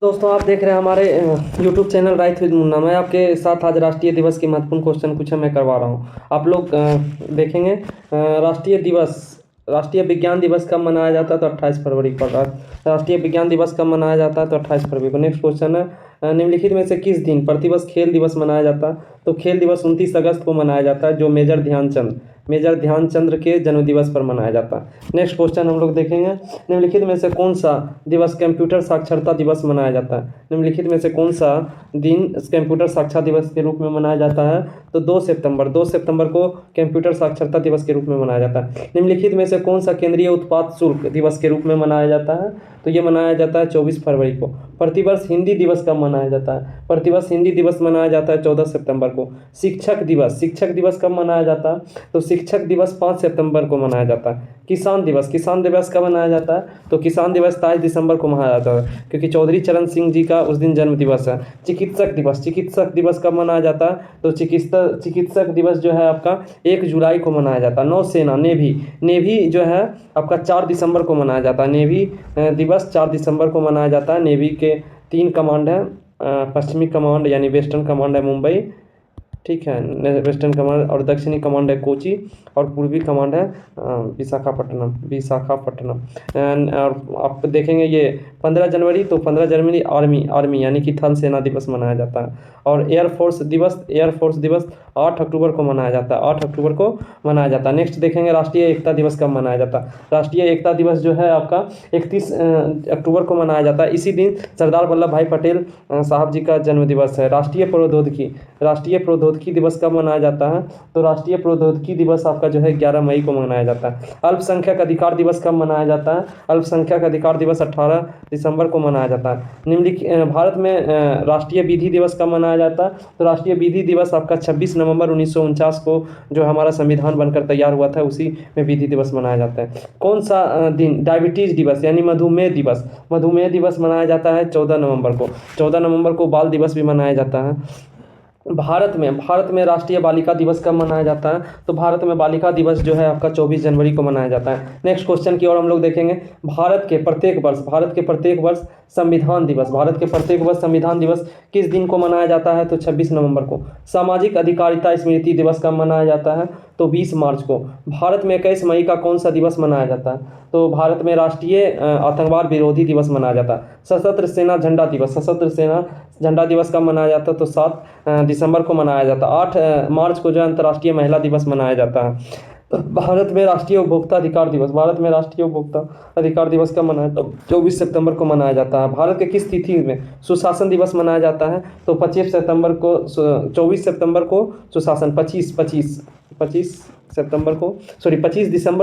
दोस्तों आप देख रहे हैं हमारे YouTube channel right with Munna. मैं आपके साथ आज राष्ट्रीय दिवस की महत्वपूर्ण क्वेश्चन कुछ मैं करवा रहा हूँ। आप लोग देखेंगे राष्ट्रीय विज्ञान दिवस कब मनाया जाता है? तो 28 फरवरी को। राष्ट्रीय विज्ञान दिवस कब मनाया जाता है? तो 28 फरवरी को। नेक्स्ट क्वेश्चन है, निम्नलिखित में से किस दिन प्रतिवर्ष खेल दिवस मनाया जाता है? तो खेल दिवस 29 अगस्त को मनाया जाता है, जो मेजर ध्यानचंद्र के जन्मदिवस पर मनाया जाता है। नेक्स्ट क्वेश्चन हम लोग देखेंगे, निम्नलिखित में से कौन सा दिवस कंप्यूटर साक्षरता दिवस मनाया जाता है? निम्नलिखित में से कौन सा दिन कंप्यूटर साक्षरता दिवस के रूप में मनाया जाता है? तो 2 सितंबर को कंप्यूटर साक्षरता दिवस के रूप में मनाया जाता है। निम्नलिखित में से कौन सा केंद्रीय उत्पाद शुल्क दिवस के रूप में मनाया जाता है? तो ये मनाया जाता है 24 फरवरी को। प्रतिवर्ष हिंदी दिवस कब मनाया जाता है? प्रतिवर्ष हिंदी दिवस मनाया जाता है 14 सितंबर को। शिक्षक दिवस कब मनाया जाता है? तो शिक्षक दिवस 5 सितंबर को मनाया जाता है। किसान दिवस कब मनाया जाता है? तो किसान दिवस 23 दिसंबर को मनाया जाता है, क्योंकि चौधरी चरण सिंह जी का उस दिन जन्म दिवस है। चिकित्सक दिवस कब मनाया जाता है? तो चिकित्सक दिवस जो है आपका 1 जुलाई को मनाया जाता है। नौसेना नेवी जो है आपका 4 दिसंबर को मनाया जाता है। नेवी दिवस 4 दिसंबर को मनाया जाता है। नेवी के 3 कमांड है, पश्चिमी कमांड यानी वेस्टर्न कमांड है मुंबई, ठीक है, वेस्टर्न कमांड, और दक्षिणी कमांड है कोची, और पूर्वी कमांड है विशाखापट्टनम। और आप देखेंगे ये 15 जनवरी, तो 15 जनवरी आर्मी यानी कि थल सेना दिवस मनाया जाता है। और एयरफोर्स दिवस 8 अक्टूबर को मनाया जाता है। 8 अक्टूबर को मनाया जाता है। नेक्स्ट देखेंगे राष्ट्रीय एकता दिवस कब मनाया जाता है? राष्ट्रीय एकता दिवस जो है आपका 31 अक्टूबर को मनाया जाता है। इसी दिन सरदार वल्लभ भाई पटेल साहब जी का जन्म दिवस है। राष्ट्रीय प्रौद्योगिकी दिवस कब मनाया जाता है? तो राष्ट्रीय प्रौद्योगिकी दिवस आपका जो है 11 मई को मनाया जाता है। अल्पसंख्यक अधिकार दिवस कब मनाया जाता है? अल्पसंख्यक अधिकार दिवस 18 दिसंबर को मनाया जाता है। भारत में राष्ट्रीय विधि दिवस कब मनाया जाता है? तो राष्ट्रीय विधि दिवस आपका 26 नवंबर 1949 को जो हमारा संविधान बनकर तैयार हुआ था, उसी में विधि दिवस मनाया जाता है। कौन सा दिन डायबिटीज दिवस यानी मधुमेह दिवस मनाया जाता है? 14 नवंबर को। 14 नवंबर को बाल दिवस भी मनाया जाता है। भारत में राष्ट्रीय बालिका दिवस कब मनाया जाता है? तो भारत में बालिका दिवस जो है आपका 24 जनवरी को मनाया जाता है। नेक्स्ट क्वेश्चन की ओर हम लोग देखेंगे, भारत के प्रत्येक वर्ष संविधान दिवस किस दिन को मनाया जाता है? तो 26 नवंबर को। सामाजिक अधिकारिता स्मृति दिवस कब मनाया जाता है? तो 20 मार्च को। भारत में 21 मई का कौन सा दिवस मनाया जाता है? तो भारत में राष्ट्रीय आतंकवाद विरोधी दिवस मनाया जाता है। सशस्त्र सेना झंडा दिवस कब मनाया जाता है? तो 7 दिसंबर को मनाया जाता है। 8 मार्च को जो है अंतर्राष्ट्रीय महिला दिवस मनाया जाता है। तो भारत में राष्ट्रीय उपभोक्ता अधिकार दिवस कब मनाया जाता है? 24 सितंबर को मनाया जाता है। भारत के किस तिथि में सुशासन दिवस मनाया जाता है? तो 25 दिसंबर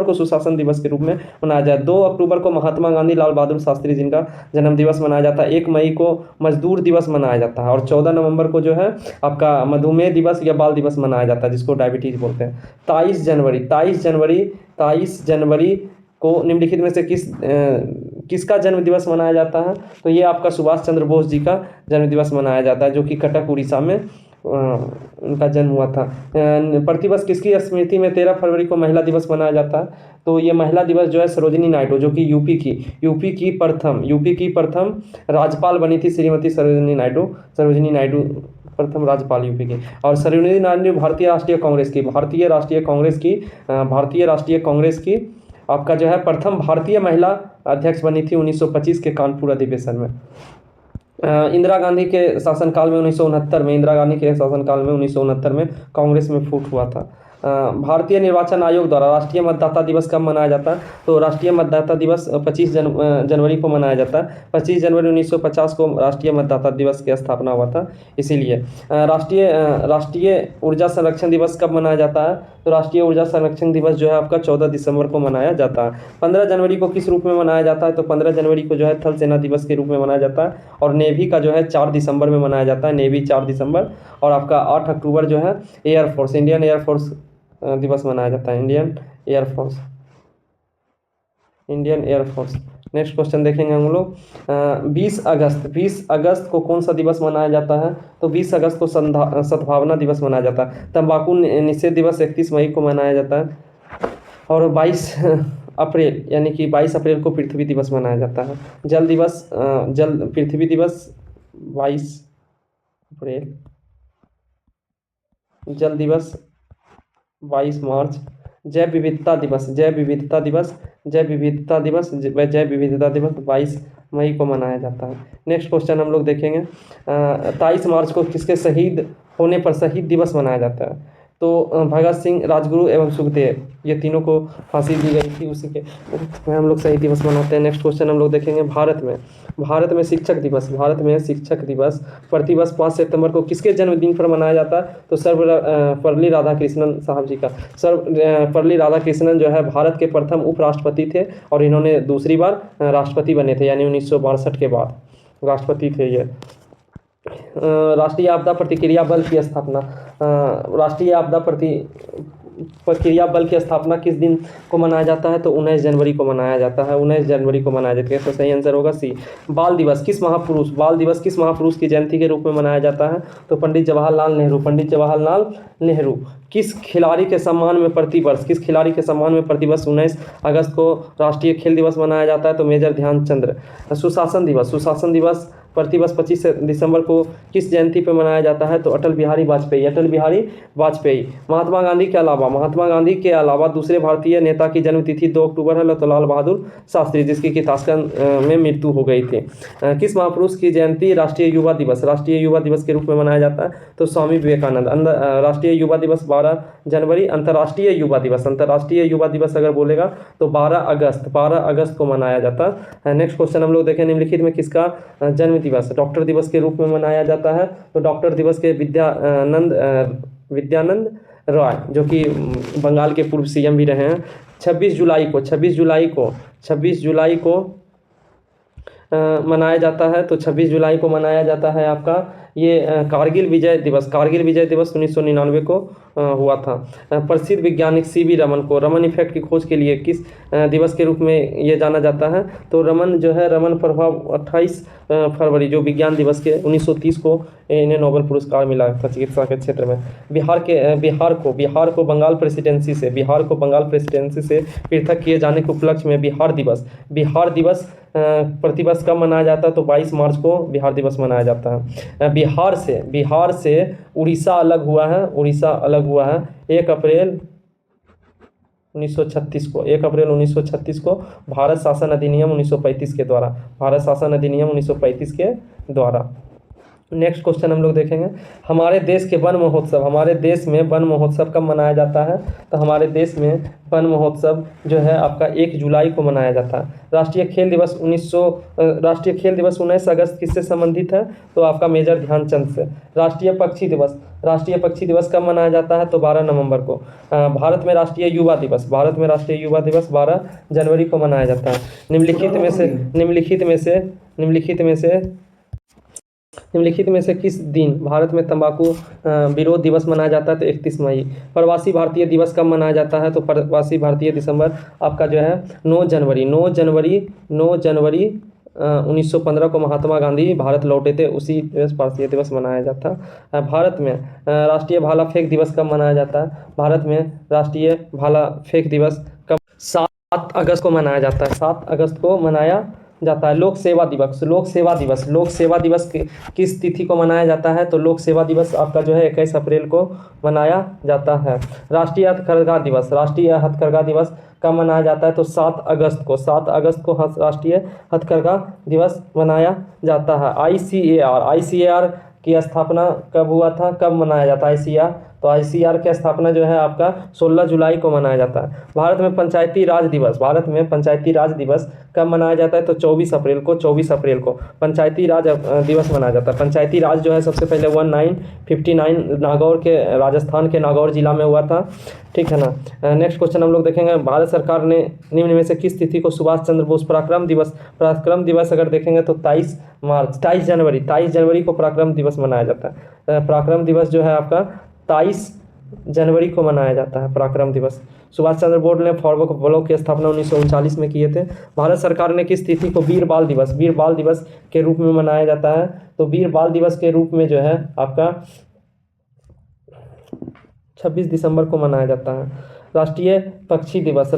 को सुशासन दिवस के रूप में मनाया जाता है। 2 अक्टूबर को महात्मा गांधी लाल बहादुर शास्त्री जी का जन्म दिवस मनाया जाता है। 1 मई को मजदूर दिवस मनाया जाता है, और 14 नवंबर को जो है आपका मधुमेह दिवस या बाल दिवस मनाया जाता है, जिसको डायबिटीज बोलते हैं। 23 जनवरी को निम्नलिखित में से किसका जन्म दिवस मनाया जाता है? तो ये आपका सुभाष चंद्र बोस जी का जन्म दिवस मनाया जाता है, जो कि कटक उड़ीसा में उनका जन्म हुआ था। प्रतिवर्ष किसकी स्मृति में 13 फरवरी को महिला दिवस मनाया जाता है? तो ये महिला दिवस जो है सरोजिनी नायडू, जो कि यूपी की प्रथम राज्यपाल बनी थी, श्रीमती सरोजिनी नायडू प्रथम राज्यपाल यूपी की। और सरोजिनी नायडू भारतीय राष्ट्रीय कांग्रेस की आपका जो है प्रथम भारतीय महिला अध्यक्ष बनी थी 1925 के कानपुर अधिवेशन में। इंदिरा गांधी के शासनकाल में 1969 में कांग्रेस में फूट हुआ था। भारतीय निर्वाचन आयोग द्वारा राष्ट्रीय मतदाता दिवस कब मनाया जाता है? तो राष्ट्रीय मतदाता दिवस 25 जनवरी को मनाया जाता है। 25 जनवरी 1950 को राष्ट्रीय मतदाता दिवस की स्थापना हुआ था, इसीलिए। राष्ट्रीय ऊर्जा संरक्षण दिवस कब मनाया जाता है? तो राष्ट्रीय ऊर्जा संरक्षण दिवस जो है आपका 14 दिसंबर को मनाया जाता है। 15 जनवरी को किस रूप में मनाया जाता है? तो 15 जनवरी को जो है थल सेना दिवस के रूप में मनाया जाता है। और नेवी का जो है 4 दिसंबर में मनाया जाता है, नेवी 4 दिसंबर। और आपका 8 अक्टूबर जो है इंडियन एयरफोर्स दिवस मनाया जाता है, इंडियन एयरफोर्स। नेक्स्ट क्वेश्चन देखेंगे हम लोग, 20 अगस्त को कौन सा दिवस मनाया जाता है? तो 20 अगस्त को सद्भावना दिवस मनाया जाता है। तंबाकू निषेध दिवस 31 मई को मनाया जाता है। और 22 अप्रैल यानी कि 22 अप्रैल को पृथ्वी दिवस मनाया जाता है। जल दिवस जल पृथ्वी दिवस 22 अप्रैल, जल दिवस 22 मार्च, जैव विविधता दिवस, जैव विविधता दिवस, जैव विविधता दिवस, जैव विविधता दिवस 22 मई को मनाया जाता है। नेक्स्ट क्वेश्चन हम लोग देखेंगे 23 मार्च को किसके शहीद होने पर शहीद दिवस मनाया जाता है? तो भगत सिंह, राजगुरु एवं सुखदेव, ये तीनों को फांसी दी गई थी, उसी के में हम लोग शहीद दिवस मनाते हैं। नेक्स्ट क्वेश्चन हम लोग देखेंगे भारत में शिक्षक दिवस, भारत में शिक्षक दिवस प्रतिवर्ष 5 सितंबर को किसके जन्मदिन पर मनाया जाता है? तो सर्वपल्ली राधाकृष्णन साहब जी का। सर्वपल्ली राधाकृष्णन जो है भारत के प्रथम उपराष्ट्रपति थे और इन्होंने दूसरी बार राष्ट्रपति बने थे, यानी 1962 के बाद राष्ट्रपति थे ये। राष्ट्रीय आपदा प्रतिक्रिया बल की स्थापना, राष्ट्रीय आपदा प्रतिक्रिया बल की स्थापना किस दिन को मनाया जाता है? तो 19 जनवरी को मनाया जाता है, 19 जनवरी को मनाया जाता है। तो सही आंसर होगा सी। बाल दिवस किस महापुरुष की जयंती के रूप में मनाया जाता है? तो पंडित जवाहरलाल नेहरू, पंडित जवाहरलाल नेहरू। किस खिलाड़ी के सम्मान में प्रतिवर्ष 19 अगस्त को राष्ट्रीय खेल दिवस मनाया जाता है? तो मेजर ध्यानचंद। सुशासन दिवस प्रतिवर्ष 25 दिसंबर को किस जयंती पर मनाया जाता है? तो अटल बिहारी वाजपेयी। महात्मा गांधी के अलावा दूसरे भारतीय नेता की जन्मतिथि 2 अक्टूबर है, तो लाल बहादुर शास्त्री, जिसकी कि ताशकंद में मृत्यु हो गई थी। किस महापुरुष की जयंती राष्ट्रीय युवा दिवस के रूप में मनाया जाता है? तो स्वामी विवेकानंद। राष्ट्रीय युवा दिवस 12 जनवरी। अंतर्राष्ट्रीय युवा दिवस अगर बोलेगा तो 12 अगस्त को मनाया जाता है। नेक्स्ट क्वेश्चन हम लोग देखें, निम्नलिखित में किसका जन्म दिवस डॉक्टर दिवस के रूप में मनाया जाता है? तो डॉक्टर दिवस के विद्यानंद रॉय, जो कि बंगाल के पूर्व सीएम भी रहे हैं। 26 जुलाई को मनाया जाता है। तो 26 जुलाई को मनाया जाता है आपका ये कारगिल विजय दिवस 1999 को हुआ था। प्रसिद्ध वैज्ञानिक सीवी रमन को रमन इफेक्ट की खोज के लिए किस दिवस के रूप में ये जाना जाता है? तो रमन प्रभाव 28 फरवरी जो विज्ञान दिवस के 1930 को इन्हें नोबेल पुरस्कार मिला था चिकित्सा के क्षेत्र में। बिहार को बंगाल प्रेसिडेंसी से पृथक किए जाने के उपलक्ष्य में बिहार दिवस प्रतिवर्ष कब मनाया जाता है? तो 22 मार्च को बिहार दिवस मनाया जाता है। बिहार से उड़ीसा अलग हुआ है 1 अप्रैल 1936 को भारत शासन अधिनियम 1935 के द्वारा। नेक्स्ट क्वेश्चन हम लोग देखेंगे, हमारे देश में वन महोत्सव कब मनाया जाता है? तो हमारे देश में वन महोत्सव जो है आपका 1 जुलाई को मनाया जाता है। राष्ट्रीय खेल दिवस 19 अगस्त किससे संबंधित है? तो आपका मेजर ध्यानचंद से। राष्ट्रीय पक्षी दिवस कब मनाया जाता है? तो 12 नवंबर को। भारत में राष्ट्रीय युवा दिवस 12 जनवरी को मनाया जाता है। निम्नलिखित में से किस दिन भारत में तंबाकू विरोध दिवस मनाया जाता है? तो 31 मई। प्रवासी भारतीय दिवस कब मनाया जाता है? तो प्रवासी भारतीय दिसंबर आपका जो है 9 जनवरी 1915 को महात्मा गांधी भारत लौटे थे, उसी भारतीय दिवस मनाया जाता है। भारत में राष्ट्रीय भाला फेंक दिवस कब मनाया जाता है? भारत में राष्ट्रीय भाला फेंक दिवस कब 7 अगस्त को मनाया जाता है। 7 अगस्त को मनाया जाता है। लोक सेवा दिवस किस तिथि को मनाया जाता है? तो लोक सेवा दिवस आपका जो है 21 अप्रैल को मनाया जाता है। राष्ट्रीय हथकरघा दिवस कब मनाया जाता है? तो 7 अगस्त को राष्ट्रीय हथकरघा दिवस मनाया जाता है। ICAR की स्थापना कब हुआ था, कब मनाया जाता है ICAR? तो ICAR की स्थापना जो है आपका 16 जुलाई को मनाया जाता है। भारत में पंचायती राज दिवस कब मनाया जाता है? तो 24 अप्रैल को पंचायती राज दिवस मनाया जाता है। पंचायती राज जो है सबसे पहले 1959 राजस्थान के नागौर जिला में हुआ था, ठीक है ना। नेक्स्ट क्वेश्चन हम लोग देखेंगे, भारत सरकार ने निम्न में से किस तिथि को सुभाष चंद्र बोस पराक्रम दिवस अगर देखेंगे तो 23 जनवरी को पराक्रम दिवस मनाया जाता है। पराक्रम दिवस जो है आपका 23 जनवरी को मनाया जाता है पराक्रम दिवस। सुभाष चंद्र बोस ने फॉरवर्ड ब्लॉक की स्थापना 1939 में किए थे। भारत सरकार ने किस तिथि को वीर बाल दिवस के रूप में मनाया जाता है? तो वीर बाल दिवस के रूप में जो है आपका 26 दिसंबर को मनाया जाता है। राष्ट्रीय पक्षी दिवस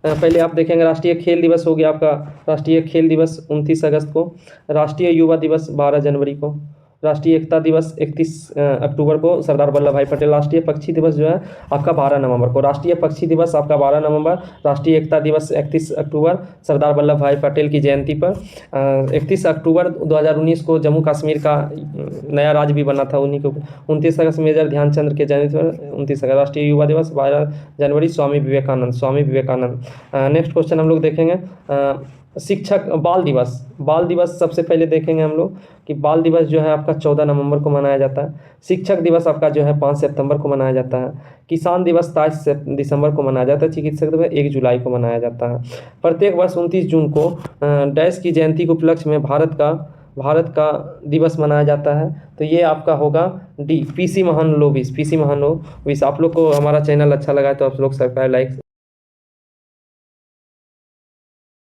पहले आप देखेंगे राष्ट्रीय खेल दिवस हो गया आपका, राष्ट्रीय खेल दिवस 29 अगस्त को, राष्ट्रीय युवा दिवस 12 जनवरी को, राष्ट्रीय एकता दिवस 31 अक्टूबर को सरदार वल्लभ भाई पटेल, राष्ट्रीय पक्षी दिवस जो है आपका 12 नवंबर को, राष्ट्रीय पक्षी दिवस आपका 12 नवंबर, राष्ट्रीय एकता दिवस 31 अक्टूबर सरदार वल्लभ भाई पटेल की जयंती पर, 31 अक्टूबर 2019 को जम्मू कश्मीर का नया राज्य भी बना था उन्हीं को, 29 अगस्त मेजर ध्यानचंद्र के जयंती पर 29 अगस्त, राष्ट्रीय युवा दिवस 12 जनवरी स्वामी विवेकानंद, स्वामी विवेकानंद। नेक्स्ट क्वेश्चन हम लोग देखेंगे शिक्षक बाल दिवस, बाल दिवस सबसे पहले देखेंगे हम लोग कि बाल दिवस जो है आपका 14 नवंबर को मनाया जाता है, शिक्षक दिवस आपका जो है 5 सितंबर को मनाया जाता है, किसान दिवस 23 दिसंबर को मनाया जाता है, चिकित्सक दिवस 1 जुलाई को मनाया जाता है। प्रत्येक वर्ष 29 जून को डैश की जयंती के उपलक्ष्य में भारत का दिवस मनाया जाता है, तो ये आपका होगा डी, पीसी महानलोविस, पीसी महानलोविस। आप लोग को हमारा चैनल अच्छा लगा है तो आप लोग सब्सक्राइब लाइक